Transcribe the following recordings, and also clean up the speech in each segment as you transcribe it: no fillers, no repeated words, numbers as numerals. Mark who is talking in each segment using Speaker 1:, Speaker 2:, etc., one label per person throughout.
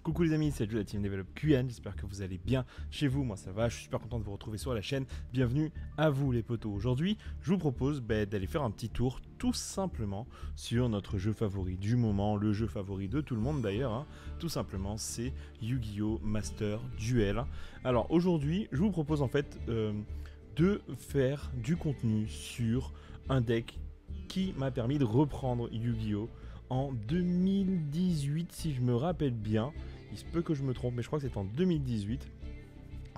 Speaker 1: Coucou les amis, c'est Joe de la Team Develop QN, j'espère que vous allez bien chez vous, moi ça va, je suis super content de vous retrouver sur la chaîne, bienvenue à vous les potos. Aujourd'hui, je vous propose d'aller faire un petit tour tout simplement sur notre jeu favori du moment, le jeu favori de tout le monde d'ailleurs, hein. Tout simplement c'est Yu-Gi-Oh! Master Duel. Alors aujourd'hui, je vous propose en fait de faire du contenu sur un deck qui m'a permis de reprendre Yu-Gi-Oh! En 2018 si je me rappelle bien. Il se peut que je me trompe, mais je crois que c'est en 2018.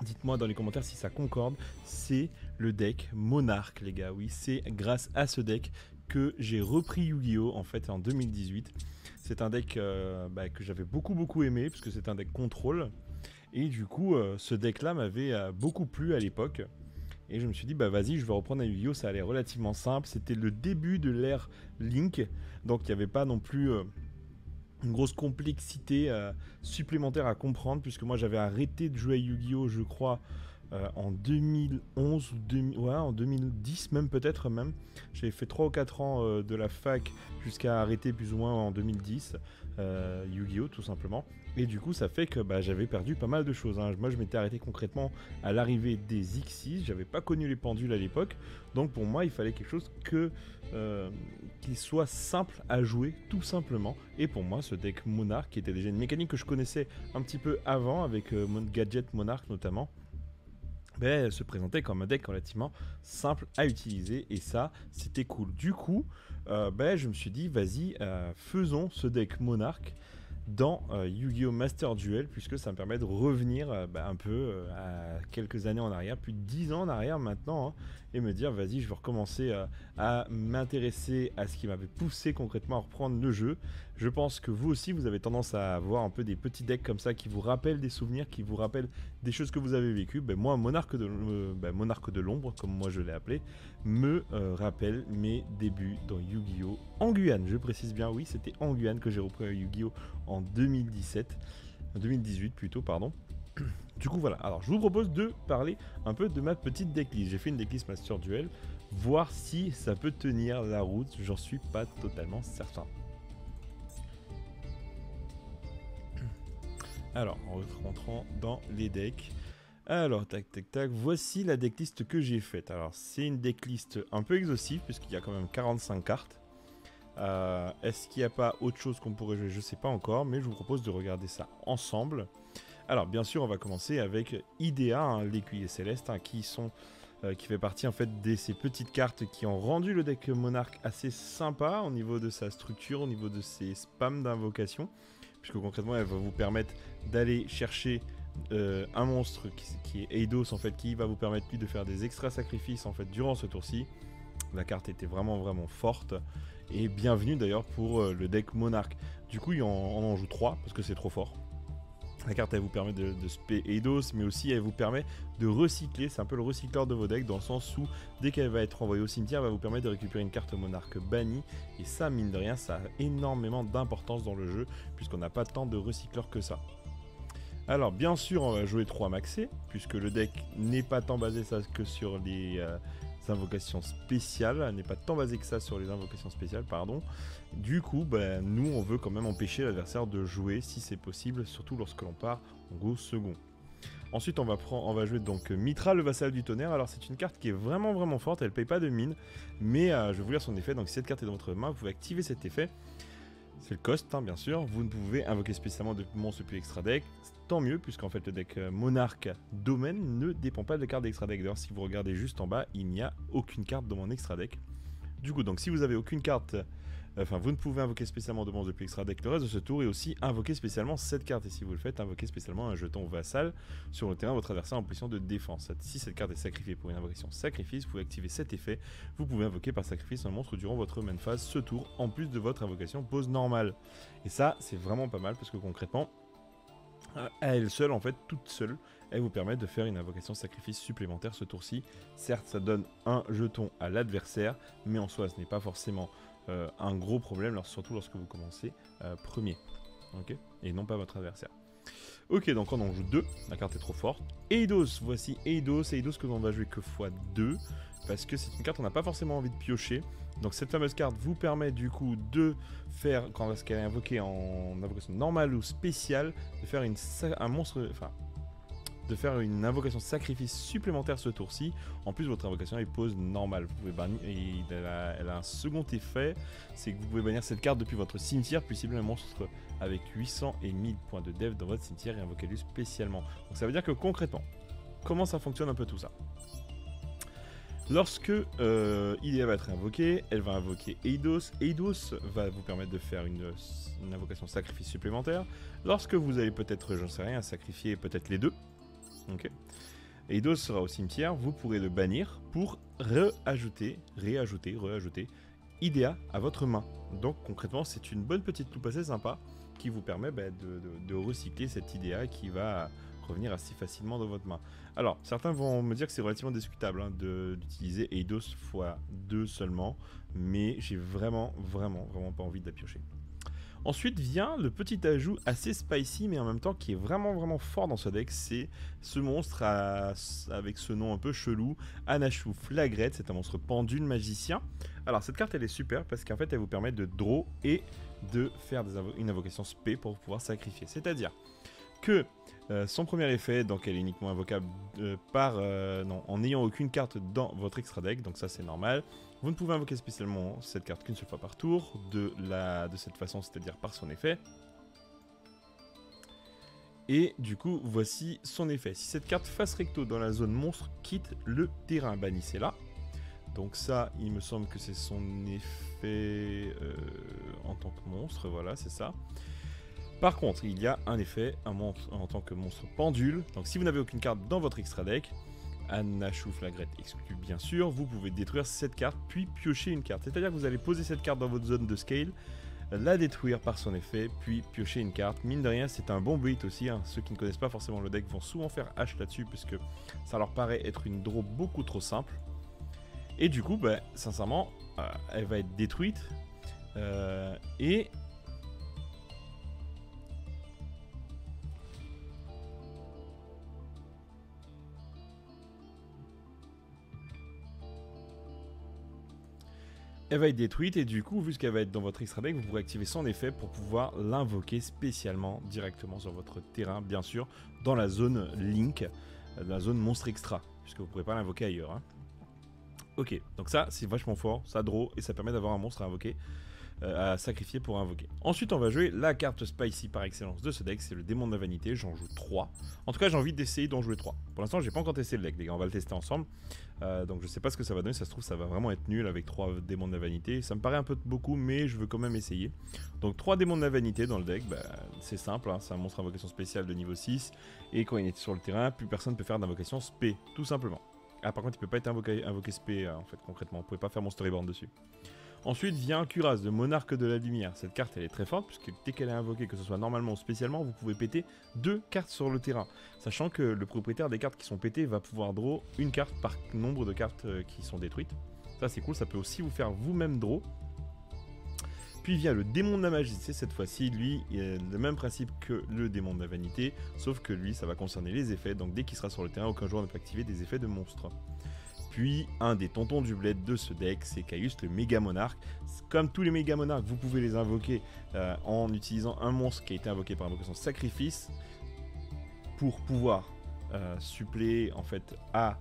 Speaker 1: Dites-moi dans les commentaires si ça concorde. C'est le deck Monarch, les gars. Oui, c'est grâce à ce deck que j'ai repris Yu-Gi-Oh! En fait en 2018. C'est un deck que j'avais beaucoup aimé, parce que c'est un deck contrôle. Et du coup, ce deck-là m'avait beaucoup plu à l'époque. Et je me suis dit, bah vas-y, je vais reprendre un Yu-Gi-Oh! Ça allait relativement simple. C'était le début de l'ère Link. Donc il n'y avait pas non plus une grosse complexité supplémentaire à comprendre. Puisque moi j'avais arrêté de jouer à Yu-Gi-Oh! Je crois en 2011 ou en 2010 même peut-être même. J'avais fait 3 ou 4 ans de la fac jusqu'à arrêter plus ou moins en 2010 Yu-Gi-Oh! Tout simplement. Et du coup ça fait que j'avais perdu pas mal de choses, hein. Moi je m'étais arrêté concrètement à l'arrivée des X6, j'avais pas connu les pendules à l'époque. Donc pour moi il fallait quelque chose qui soit simple à jouer tout simplement. Et pour moi ce deck Monarch, qui était déjà une mécanique que je connaissais un petit peu avant avec Gadget Monarch notamment, se présentait comme un deck relativement simple à utiliser, et ça c'était cool. Du coup je me suis dit vas-y, faisons ce deck Monarch dans Yu-Gi-Oh! Master Duel, puisque ça me permet de revenir un peu à quelques années en arrière, plus de 10 ans en arrière maintenant, hein, et me dire vas-y, je vais recommencer à m'intéresser à ce qui m'avait poussé concrètement à reprendre le jeu. Je pense que vous aussi vous avez tendance à avoir un peu des petits decks comme ça qui vous rappellent des souvenirs, qui vous rappellent des choses que vous avez vécues. Moi, Monarque de l'ombre, comme moi je l'ai appelé, me rappelle mes débuts dans Yu-Gi-Oh! En Guyane. Je précise bien, oui, c'était en Guyane que j'ai repris Yu-Gi-Oh! En 2018 plutôt, pardon. Du coup voilà, alors je vous propose de parler un peu de ma petite decklist. J'ai fait une decklist Master Duel, voir si ça peut tenir la route, j'en suis pas totalement certain. Alors, en rentrant dans les decks, alors tac, voici la decklist que j'ai faite. Alors c'est une decklist un peu exhaustive, puisqu'il y a quand même 45 cartes. Est-ce qu'il n'y a pas autre chose qu'on pourrait jouer? Je ne sais pas encore, mais je vous propose de regarder ça ensemble. Alors bien sûr on va commencer avec Idea, hein, l'écuyer céleste, hein, qui fait partie en fait de ces petites cartes qui ont rendu le deck Monarch assez sympa au niveau de sa structure, au niveau de ses spams d'invocation, puisque concrètement elle va vous permettre d'aller chercher un monstre qui est Eidos, en fait, qui va vous permettre lui de faire des extra sacrifices en fait durant ce tour-ci. La carte était vraiment forte. Et bienvenue d'ailleurs pour le deck Monarch. Du coup on en joue 3 parce que c'est trop fort. La carte elle vous permet de spé Eidos, mais aussi elle vous permet de recycler. C'est un peu le recycleur de vos decks, dans le sens où dès qu'elle va être envoyée au cimetière, elle va vous permettre de récupérer une carte Monarch bannie. Et ça, mine de rien, ça a énormément d'importance dans le jeu, puisqu'on n'a pas tant de recycleurs que ça. Alors bien sûr on va jouer 3 maxés, puisque le deck n'est pas tant basé que sur les invocations spéciales, n'est pas tant basé que ça sur les invocations spéciales, pardon. Du coup, nous on veut quand même empêcher l'adversaire de jouer si c'est possible, surtout lorsque l'on part en go second. Ensuite on va jouer donc Mitra, le vassal du tonnerre. Alors c'est une carte qui est vraiment forte, elle paye pas de mine, mais je vais vous lire son effet. Donc si cette carte est dans votre main, vous pouvez activer cet effet. C'est le cost, hein, bien sûr. Vous ne pouvez invoquer spécialement de monstres depuis extra deck. Tant mieux, puisqu'en fait le deck Monarch Domaine ne dépend pas de cartes d'extra deck. D'ailleurs, si vous regardez juste en bas, il n'y a aucune carte dans mon extra deck. Du coup, donc si vous avez aucune carte, vous ne pouvez invoquer spécialement de monstres depuis extra deck le reste de ce tour, et aussi invoquer spécialement cette carte. Et si vous le faites, invoquer spécialement un jeton vassal sur le terrain de votre adversaire en position de défense. Si cette carte est sacrifiée pour une invocation sacrifice, vous pouvez activer cet effet. Vous pouvez invoquer par sacrifice un monstre durant votre main phase ce tour, en plus de votre invocation pose normale. Et ça, c'est vraiment pas mal, parce que concrètement, à elle seule, en fait, toute seule, elle vous permet de faire une invocation sacrifice supplémentaire ce tour-ci. Certes, ça donne un jeton à l'adversaire, mais en soi, ce n'est pas forcément un gros problème, surtout lorsque vous commencez premier, ok, et non pas votre adversaire. Ok, donc on en joue 2, la carte est trop forte. Eidos, voici Eidos que l'on va jouer que x2. parce que c'est une carte qu'on n'a pas forcément envie de piocher. Donc cette fameuse carte vous permet du coup de faire, quand elle est invoquée en invocation normale ou spéciale, de faire de faire une invocation sacrifice supplémentaire ce tour-ci. En plus, votre invocation est pose normale. Vous pouvez bannir, et elle a un second effet, c'est que vous pouvez bannir cette carte depuis votre cimetière, puis cibler un monstre avec 800 et 1000 points de dev dans votre cimetière et invoquer-le spécialement. Donc ça veut dire que concrètement, comment ça fonctionne un peu tout ça? Lorsque Idea va être invoquée, elle va invoquer Eidos. Eidos va vous permettre de faire une invocation sacrifice supplémentaire. Lorsque vous allez peut-être, j'en sais rien, sacrifier peut-être les deux, ok. Eidos sera au cimetière, vous pourrez le bannir pour réajouter Idea à votre main. Donc concrètement, c'est une bonne petite loupe assez sympa qui vous permet de recycler cette Idea qui va revenir assez facilement dans votre main. Alors, certains vont me dire que c'est relativement discutable hein, d'utiliser Eidos x2 seulement, mais j'ai vraiment pas envie de la piocher. Ensuite vient le petit ajout assez spicy, mais en même temps qui est vraiment fort dans ce deck, c'est ce monstre avec ce nom un peu chelou, Anashu Flagrette, c'est un monstre pendule magicien. Alors cette carte elle est super parce qu'en fait elle vous permet de draw et de faire une invocation spé pour pouvoir sacrifier. C'est-à-dire que son premier effet, donc elle est uniquement invocable en n'ayant aucune carte dans votre extra deck, donc ça c'est normal. Vous ne pouvez invoquer spécialement cette carte qu'une seule fois par tour, de cette façon, c'est-à-dire par son effet. Et du coup, voici son effet. Si cette carte face recto dans la zone monstre quitte le terrain, bannissez-la. Donc ça, il me semble que c'est son effet en tant que monstre, voilà, c'est ça. Par contre, il y a un effet en tant que monstre pendule. Donc si vous n'avez aucune carte dans votre extra deck, Anashu Flagrette exclut bien sûr, vous pouvez détruire cette carte puis piocher une carte. C'est-à-dire que vous allez poser cette carte dans votre zone de scale, la détruire par son effet, puis piocher une carte. Mine de rien, c'est un bon bait aussi. Hein. Ceux qui ne connaissent pas forcément le deck vont souvent faire H là-dessus puisque ça leur paraît être une draw beaucoup trop simple. Et du coup, bah, sincèrement, elle va être détruite. Et elle va être détruite et du coup, vu qu'elle va être dans votre extra deck, vous pourrez activer son effet pour pouvoir l'invoquer spécialement directement sur votre terrain, bien sûr, dans la zone Link, la zone monstre extra, puisque vous ne pourrez pas l'invoquer ailleurs. Hein. Ok, donc ça, c'est vachement fort, ça draw et ça permet d'avoir un monstre à invoquer, à sacrifier pour invoquer. Ensuite, on va jouer la carte spicy par excellence de ce deck, c'est le démon de la vanité, j'en joue 3. En tout cas, j'ai envie d'essayer d'en jouer 3. Pour l'instant, j'ai pas encore testé le deck, les gars, on va le tester ensemble. Donc je sais pas ce que ça va donner, ça se trouve ça va vraiment être nul avec 3 démons de la vanité. Ça me paraît un peu beaucoup, mais je veux quand même essayer. Donc 3 démons de la vanité dans le deck, bah, c'est simple, hein, c'est un monstre invocation spéciale de niveau 6. Et quand il est sur le terrain, plus personne ne peut faire d'invocation spé, tout simplement. Ah par contre il peut pas être invoqué spé en fait concrètement, vous pouvez pas faire mon storyboard dessus. Ensuite vient Kuraz, le monarque de la lumière. Cette carte elle est très forte puisque dès qu'elle est invoquée, que ce soit normalement ou spécialement, vous pouvez péter 2 cartes sur le terrain. Sachant que le propriétaire des cartes qui sont pétées va pouvoir draw une carte par nombre de cartes qui sont détruites. Ça c'est cool, ça peut aussi vous faire vous-même draw. Puis vient le démon de la magie, c'est cette fois-ci, lui, il a le même principe que le démon de la vanité, sauf que lui ça va concerner les effets, donc dès qu'il sera sur le terrain, aucun joueur ne peut activer des effets de monstres. Puis, un des tontons du bled de ce deck, c'est Caius le méga monarque. Comme tous les méga monarques, vous pouvez les invoquer en utilisant un monstre qui a été invoqué par invocation sacrifice pour pouvoir suppléer en fait à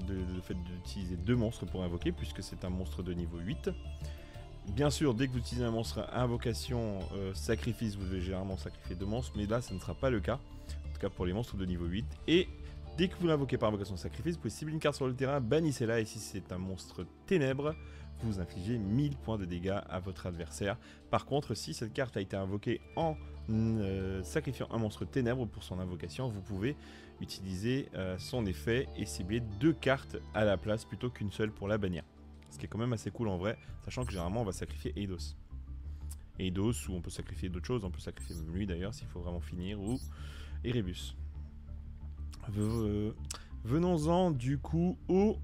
Speaker 1: le fait d'utiliser 2 monstres pour invoquer, puisque c'est un monstre de niveau 8. Bien sûr, dès que vous utilisez un monstre à invocation sacrifice, vous devez généralement sacrifier 2 monstres, mais là, ça ne sera pas le cas. En tout cas pour les monstres de niveau 8. Et dès que vous l'invoquez par invocation sacrifice, vous pouvez cibler une carte sur le terrain, bannissez-la, et si c'est un monstre ténèbres, vous infligez 1000 points de dégâts à votre adversaire. Par contre, si cette carte a été invoquée en sacrifiant un monstre ténèbres pour son invocation, vous pouvez utiliser son effet et cibler 2 cartes à la place plutôt qu'une seule pour la bannir. Ce qui est quand même assez cool en vrai, sachant que généralement on va sacrifier Eidos. Eidos, ou on peut sacrifier d'autres choses, on peut sacrifier même lui d'ailleurs s'il faut vraiment finir, ou Erebus. Venons-en du coup aux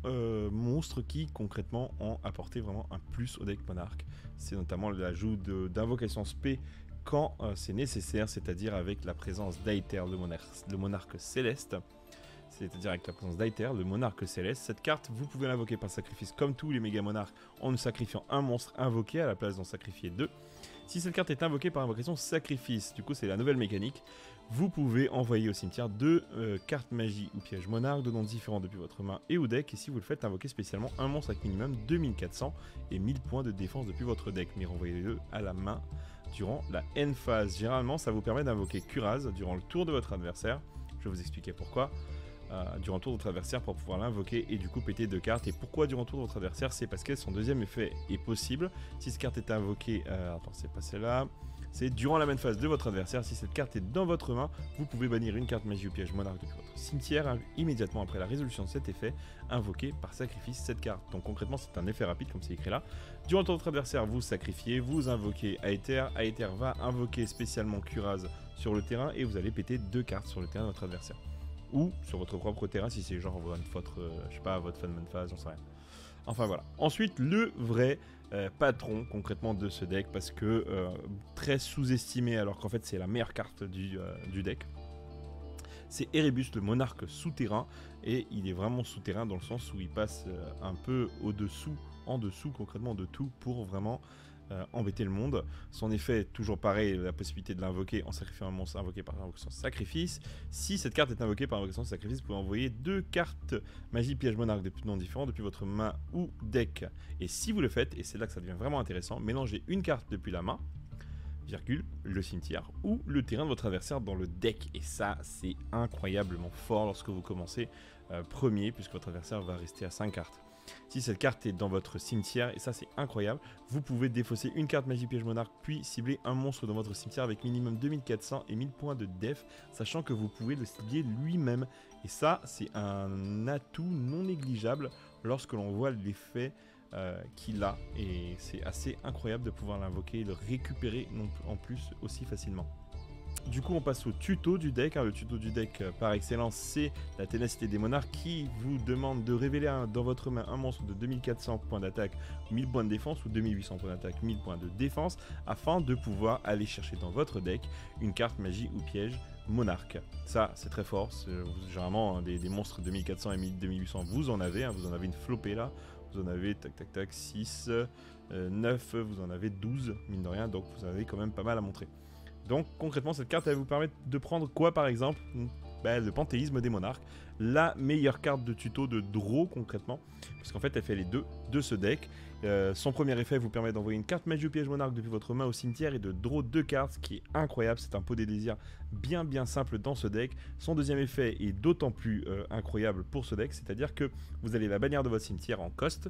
Speaker 1: monstres qui concrètement ont apporté vraiment un plus au deck monarque. C'est notamment l'ajout d'invocation spé quand c'est nécessaire, c'est-à-dire avec la présence d'Aether, le monarque céleste. c'est-à-dire avec la présence d'Aether, le monarque céleste. Cette carte, vous pouvez l'invoquer par sacrifice comme tous les méga monarques en ne sacrifiant un monstre invoqué à la place d'en sacrifier 2. Si cette carte est invoquée par invocation sacrifice, du coup c'est la nouvelle mécanique, vous pouvez envoyer au cimetière 2 cartes magie ou pièges monarques de noms différents depuis votre main et ou deck, et si vous le faites, invoquer spécialement un monstre avec minimum 2400 et 1000 points de défense depuis votre deck, mais renvoyez-le à la main durant la end phase. Généralement ça vous permet d'invoquer Kuraz durant le tour de votre adversaire, je vais vous expliquer pourquoi. Durant le tour de votre adversaire pour pouvoir l'invoquer et du coup péter 2 cartes. Et pourquoi durant le tour de votre adversaire? C'est parce que son deuxième effet est possible. Si cette carte est invoquée, attends, c'est pas celle-là. C'est durant la même phase de votre adversaire. Si cette carte est dans votre main, vous pouvez bannir une carte magie ou piège monarque depuis votre cimetière immédiatement après la résolution de cet effet, invoqué par sacrifice cette carte. Donc concrètement, c'est un effet rapide comme c'est écrit là. Durant le tour de votre adversaire, vous sacrifiez, vous invoquez Aether. Aether va invoquer spécialement Kuraz sur le terrain et vous allez péter 2 cartes sur le terrain de votre adversaire. Ou sur votre propre terrain si c'est genre votre, je sais pas, votre fan phase, j'en sais rien. Enfin voilà. Ensuite, le vrai patron concrètement de ce deck, parce que très sous-estimé alors qu'en fait c'est la meilleure carte du deck. C'est Erebus, le monarque souterrain, et il est vraiment souterrain dans le sens où il passe un peu au-dessous, en dessous concrètement de tout pour vraiment embêter le monde. Son effet, toujours pareil, la possibilité de l'invoquer en sacrifiant un monstre invoqué par invocation sacrifice. Si cette carte est invoquée par invocation sacrifice, vous pouvez envoyer 2 cartes magie piège monarque de noms différents depuis votre main ou deck. Et si vous le faites, et c'est là que ça devient vraiment intéressant, mélangez une carte depuis la main, virgule, le cimetière ou le terrain de votre adversaire dans le deck. Et ça, c'est incroyablement fort lorsque vous commencez premier, puisque votre adversaire va rester à 5 cartes. Si cette carte est dans votre cimetière, et ça c'est incroyable, vous pouvez défausser une carte magie piège monarque puis cibler un monstre dans votre cimetière avec minimum 2400 et 1000 points de def, sachant que vous pouvez le cibler lui-même. Et ça c'est un atout non négligeable lorsque l'on voit l'effet qu'il a, et c'est assez incroyable de pouvoir l'invoquer et le récupérer en plus aussi facilement. Du coup on passe au tuto du deck, le tuto du deck par excellence c'est la ténacité des monarques qui vous demande de révéler dans votre main un monstre de 2400 points d'attaque, 1000 points de défense ou 2800 points d'attaque, 1000 points de défense, afin de pouvoir aller chercher dans votre deck une carte magie ou piège monarque. Ça c'est très fort, généralement des monstres 2400 et 2800 vous en avez une flopée là, vous en avez tac tac tac 6, 9, vous en avez 12 mine de rien, donc vous en avez quand même pas mal à montrer. Donc concrètement cette carte elle vous permet de prendre quoi par exemple? Le panthéisme des monarques, la meilleure carte de tuto de draw concrètement, parce qu'en fait elle fait les deux de ce deck. Son premier effet vous permet d'envoyer une carte magie ou piège monarque depuis votre main au cimetière et de draw 2 cartes, ce qui est incroyable, c'est un pot des désirs bien simple dans ce deck. Son deuxième effet est d'autant plus incroyable pour ce deck, c'est-à-dire que vous allez la bannière de votre cimetière en cost,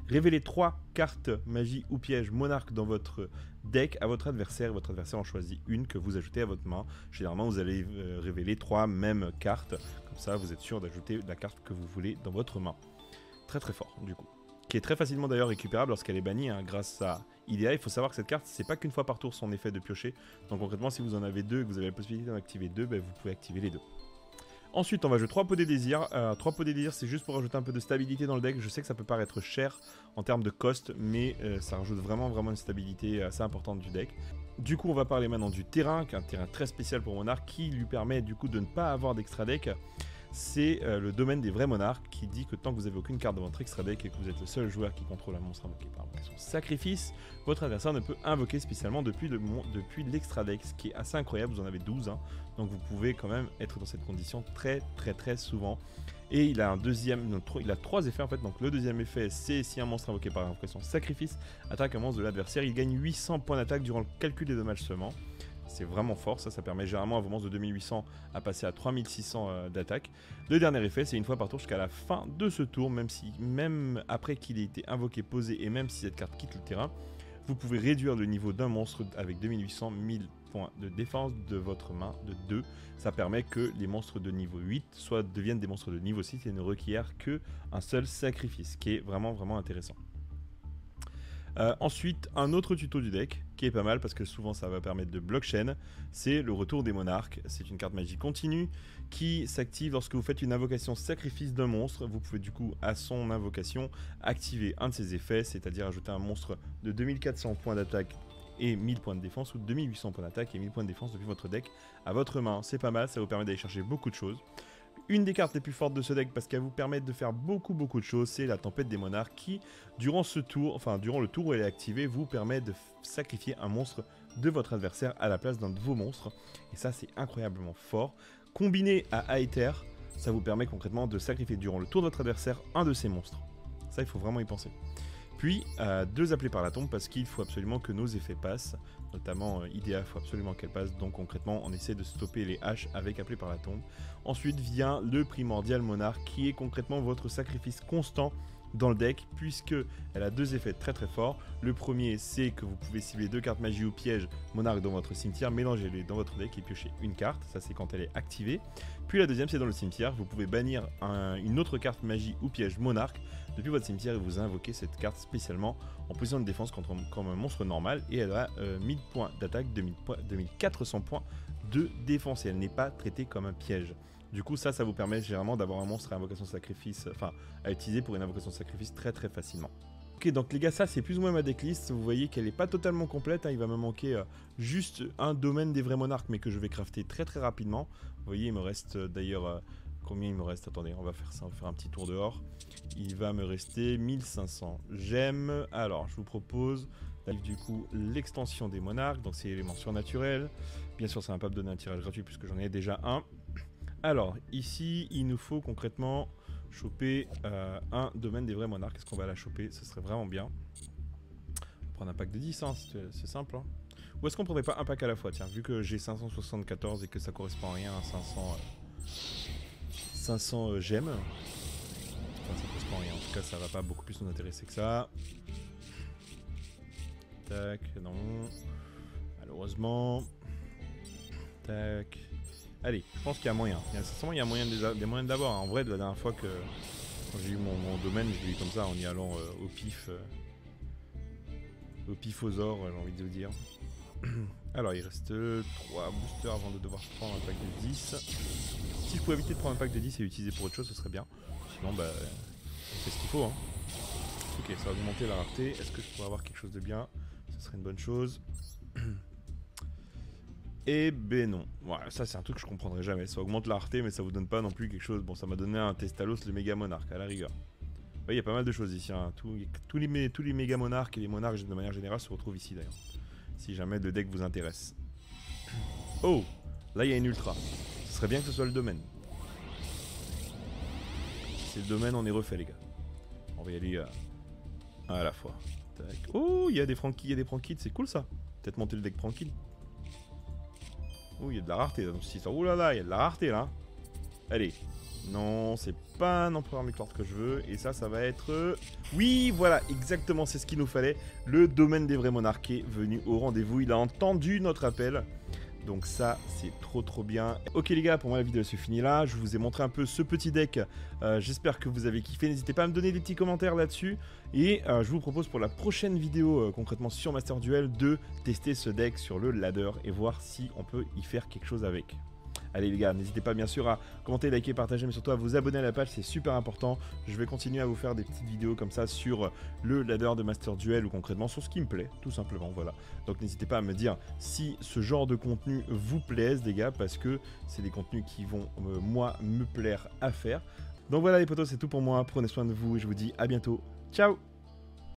Speaker 1: révélez 3 cartes magie ou piège monarque dans votre deck à votre adversaire, et votre adversaire en choisit une que vous ajoutez à votre main. Généralement vous allez révéler 3 mêmes cartes, comme ça vous êtes sûr d'ajouter la carte que vous voulez dans votre main. Très fort du coup, qui est très facilement d'ailleurs récupérable lorsqu'elle est bannie grâce à Idea. Il faut savoir que cette carte c'est pas qu'une fois par tour son effet de piocher, donc concrètement si vous en avez 2 et que vous avez la possibilité d'en activer 2, vous pouvez activer les 2. Ensuite, on va jouer 3 pots des désirs. 3 pots des désirs, c'est juste pour rajouter un peu de stabilité dans le deck. Je sais que ça peut paraître cher en termes de cost, mais ça rajoute vraiment une stabilité assez importante du deck. Du coup, on va parler maintenant du terrain, qui est un terrain très spécial pour Monarque, qui lui permet du coup de ne pas avoir d'extra deck. C'est le domaine des vrais monarques qui dit que tant que vous n'avez aucune carte de votre extra deck et que vous êtes le seul joueur qui contrôle un monstre invoqué par invocation sacrifice, votre adversaire ne peut invoquer spécialement depuis l'extra deck, ce qui est assez incroyable. Vous en avez 12, donc vous pouvez quand même être dans cette condition très souvent. Et il a il a 3 effets en fait. Donc le deuxième effet, c'est si un monstre invoqué par invocation sacrifice attaque un monstre de l'adversaire, il gagne 800 points d'attaque durant le calcul des dommages seulement. C'est vraiment fort, ça permet généralement à vos monstres de 2800 à passer à 3600 d'attaque. Le dernier effet, c'est une fois par tour jusqu'à la fin de ce tour, même après qu'il ait été invoqué, posé, et même si cette carte quitte le terrain, vous pouvez réduire le niveau d'un monstre avec 2800, 1000 points de défense de votre main de 2. Ça permet que les monstres de niveau 8 deviennent des monstres de niveau 6 et ne requièrent qu'un seul sacrifice, qui est vraiment intéressant. Ensuite, un autre tuto du deck qui est pas mal parce que souvent ça va permettre de blockchain, c'est le retour des monarques. C'est une carte magie continue qui s'active lorsque vous faites une invocation sacrifice d'un monstre. Vous pouvez du coup à son invocation activer un de ses effets, c'est-à-dire ajouter un monstre de 2400 points d'attaque et 1000 points de défense, ou 2800 points d'attaque et 1000 points de défense depuis votre deck à votre main. C'est pas mal, ça vous permet d'aller chercher beaucoup de choses. Une des cartes les plus fortes de ce deck parce qu'elle vous permet de faire beaucoup de choses, c'est la Tempête des Monarques qui, durant ce tour, enfin durant le tour où elle est activée, vous permet de sacrifier un monstre de votre adversaire à la place d'un de vos monstres. Et ça, c'est incroyablement fort. Combiné à Aether, ça vous permet concrètement de sacrifier durant le tour de votre adversaire un de ses monstres. Ça, il faut vraiment y penser. Puis, 2 appelés par la tombe parce qu'il faut absolument que nos effets passent. Notamment, Idea, il faut absolument qu'elle passe. Donc concrètement, on essaie de stopper les haches avec appelé par la tombe. Ensuite vient le Primordial Monarque qui est concrètement votre sacrifice constant dans le deck puisque elle a 2 effets très forts. Le premier, c'est que vous pouvez cibler 2 cartes magie ou piège monarque dans votre cimetière, mélangez-les dans votre deck et piocher une carte. Ça, c'est quand elle est activée. Puis la deuxième, c'est dans le cimetière. Vous pouvez bannir une autre carte magie ou piège monarque depuis votre cimetière et vous invoquez cette carte spécialement en position de défense comme un monstre normal et elle a 1000 points d'attaque, 2400 points de défense et elle n'est pas traitée comme un piège. Du coup, ça vous permet généralement d'avoir un monstre à invocation de sacrifice, enfin à utiliser pour une invocation de sacrifice très faccilement. Ok, donc les gars, ça c'est plus ou moins ma decklist. Vous voyez qu'elle n'est pas totalement complète, hein. Il va me manquer juste un domaine des vrais monarques, mais que je vais crafter très rapidement. Vous voyez, il me reste d'ailleurs... combien il me reste? Attendez, on va faire ça, on va faire un petit tour dehors. Il va me rester 1500 gemmes. Alors, je vous propose du coup l'extension des monarques, donc c'est éléments surnaturels. Bien sûr, ça ne va pas me donner un tirage gratuit puisque j'en ai déjà un. Alors, ici, il nous faut concrètement choper un domaine des vrais monarques. Est-ce qu'on va la choper? Ce serait vraiment bien. On va prendre un pack de 10, hein, c'est simple. Hein. Ou est-ce qu'on prendrait pas un pack à la fois? Tiens, vu que j'ai 574 et que ça correspond à rien à 500 gemmes. Enfin, ça correspond à rien. En tout cas, ça va pas beaucoup plus nous intéresser que ça. Tac, non. Malheureusement. Tac. Allez, je pense qu'il y a moyen. Il y a moyen de l'avoir. En vrai, de la dernière fois que quand j'ai eu mon domaine, je l'ai eu comme ça en y allant au pif. Au pif aux ors, j'ai envie de vous dire. Alors, il reste 3 boosters avant de devoir prendre un pack de 10. Si je pouvais éviter de prendre un pack de 10 et l'utiliser pour autre chose, ce serait bien. Sinon, bah, on fait ce qu'il faut. Hein. Ok, ça va augmenter la rareté. Est-ce que je pourrais avoir quelque chose de bien? Ce serait une bonne chose. Eh ben non. Voilà, ça c'est un truc que je comprendrai jamais. Ça augmente la rareté, mais ça vous donne pas non plus quelque chose. Bon, ça m'a donné un Testalos, le méga monarque, à la rigueur. Il y a pas mal de choses ici. Hein. Tous les méga monarques et les monarques de manière générale se retrouvent ici d'ailleurs. Si jamais le deck vous intéresse. Oh, là il y a une ultra. Ce serait bien que ce soit le domaine. Si c'est le domaine, on est refait les gars. On va y aller à la fois. Tac. Oh, il y a des Frankids, c'est cool ça. Peut-être monter le deck tranquille. Oh, il y a de la rareté dans ce système. Oh là là, il y a de la rareté là. Allez. Non, c'est pas un empereur Miclord que je veux. Et ça va être... Oui, voilà, exactement, c'est ce qu'il nous fallait. Le domaine des vrais monarques est venu au rendez-vous. Il a entendu notre appel. Donc ça, c'est trop bien. Ok les gars, pour moi la vidéo se finit là. Je vous ai montré un peu ce petit deck. J'espère que vous avez kiffé. N'hésitez pas à me donner des petits commentaires là-dessus. Et je vous propose pour la prochaine vidéo, concrètement sur Master Duel, de tester ce deck sur le ladder et voir si on peut y faire quelque chose avec. Allez les gars, n'hésitez pas bien sûr à commenter, liker, partager, mais surtout à vous abonner à la page, c'est super important. Je vais continuer à vous faire des petites vidéos comme ça sur le ladder de Master Duel ou concrètement sur ce qui me plaît, tout simplement, voilà. Donc n'hésitez pas à me dire si ce genre de contenu vous plaise les gars, parce que c'est des contenus qui vont, moi, me plaire à faire. Donc voilà les potos, c'est tout pour moi, prenez soin de vous et je vous dis à bientôt. Ciao!